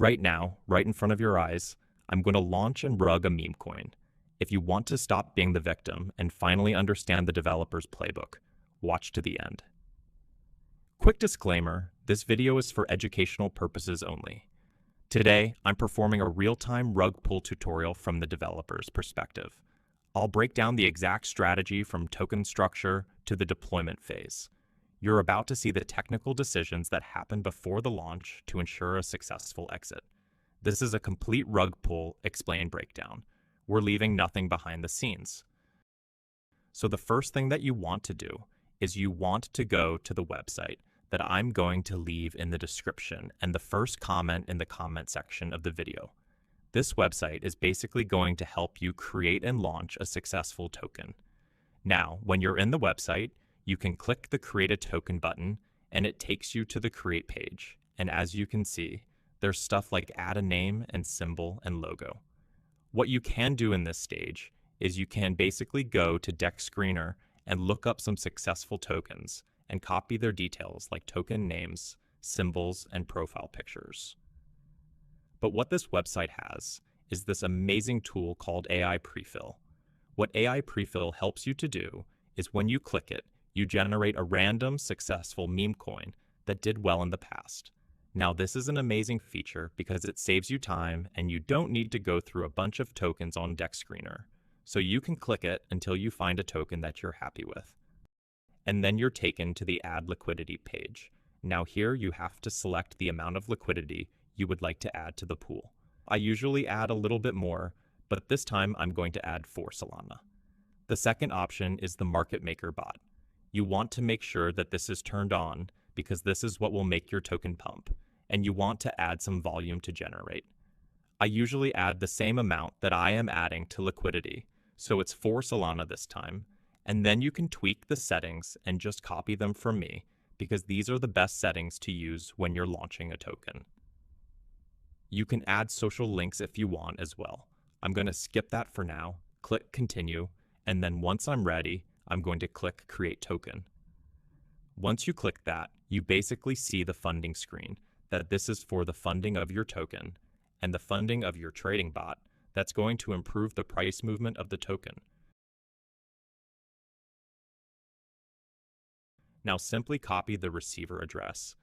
Right now, right in front of your eyes, I'm going to launch and rug a meme coin. If you want to stop being the victim and finally understand the developer's playbook, watch to the end. Quick disclaimer, this video is for educational purposes only. Today, I'm performing a real-time rug pull tutorial from the developer's perspective. I'll break down the exact strategy from token structure to the deployment phase. You're about to see the technical decisions that happen before the launch to ensure a successful exit. This is a complete rug pull explain breakdown. We're leaving nothing behind the scenes. So the first thing that you want to do is you want to go to the website that I'm going to leave in the description and the first comment in the comment section of the video. This website is basically going to help you create and launch a successful token. Now, when you're in the website, you can click the Create a Token button and it takes you to the Create page. And as you can see, there's stuff like add a name and symbol and logo. What you can do in this stage is you can basically go to Deck Screener and look up some successful tokens and copy their details like token names, symbols, and profile pictures. But what this website has is this amazing tool called AI Prefill. What AI Prefill helps you to do is when you click it, you generate a random successful meme coin that did well in the past. Now this is an amazing feature because it saves you time and you don't need to go through a bunch of tokens on Deck Screener. So you can click it until you find a token that you're happy with. And then you're taken to the Add Liquidity page. Now here you have to select the amount of liquidity you would like to add to the pool. I usually add a little bit more, but this time I'm going to add 4 Solana. The second option is the Market Maker bot. You want to make sure that this is turned on because this is what will make your token pump, and you want to add some volume to generate. I usually add the same amount that I am adding to liquidity, so it's 4 Solana this time, and then you can tweak the settings and just copy them from me because these are the best settings to use when you're launching a token. You can add social links if you want as well. I'm going to skip that for now, click Continue, and then once I'm ready, I'm going to click Create Token. Once you click that, you basically see the funding screen, that this is for the funding of your token and the funding of your trading bot that's going to improve the price movement of the token. Now simply copy the receiver address,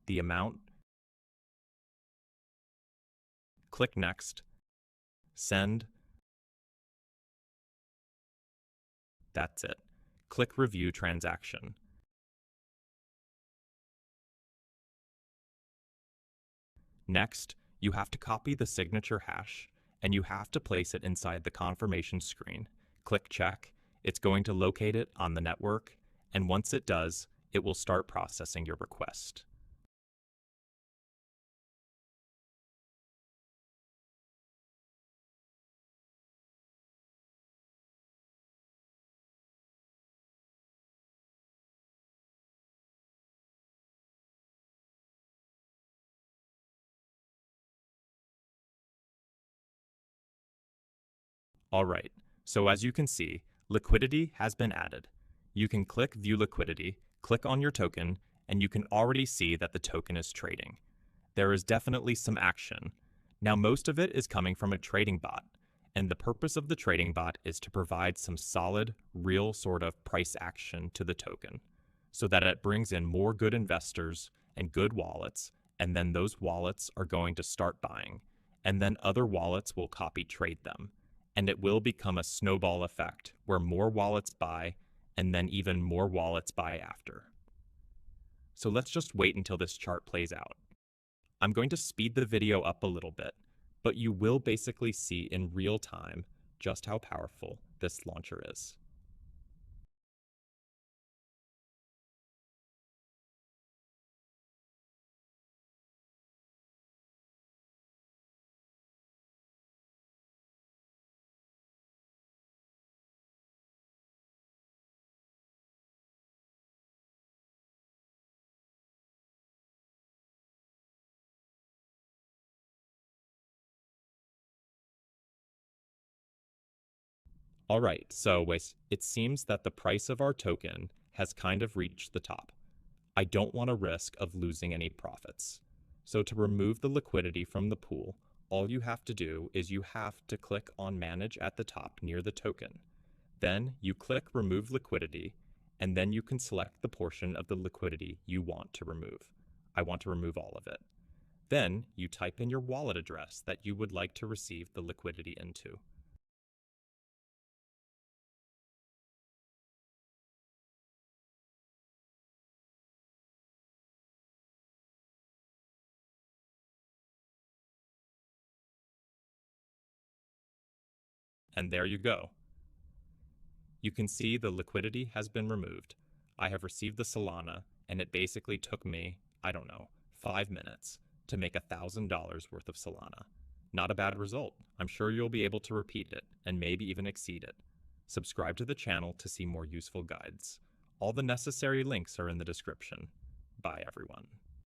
the amount, click Next, send. That's it. Click Review Transaction. Next, you have to copy the signature hash and you have to place it inside the confirmation screen. Click Check. It's going to locate it on the network, and once it does, it will start processing your request. Alright, so as you can see, liquidity has been added. You can click View Liquidity, click on your token, and you can already see that the token is trading. There is definitely some action. Now most of it is coming from a trading bot, and the purpose of the trading bot is to provide some solid, real sort of price action to the token, so that it brings in more good investors and good wallets, and then those wallets are going to start buying, and then other wallets will copy trade them. And it will become a snowball effect where more wallets buy and then even more wallets buy after. So let's just wait until this chart plays out. I'm going to speed the video up a little bit, but you will basically see in real time just how powerful this launcher is. Alright, so it seems that the price of our token has kind of reached the top. I don't want to risk of losing any profits. So to remove the liquidity from the pool, all you have to do is you have to click on Manage at the top near the token. Then you click Remove Liquidity, and then you can select the portion of the liquidity you want to remove. I want to remove all of it. Then you type in your wallet address that you would like to receive the liquidity into. And there you go. You can see the liquidity has been removed. I have received the Solana, and it basically took me, I don't know, 5 minutes to make $1,000 worth of Solana. Not a bad result. I'm sure you'll be able to repeat it, and maybe even exceed it. Subscribe to the channel to see more useful guides. All the necessary links are in the description. Bye, everyone.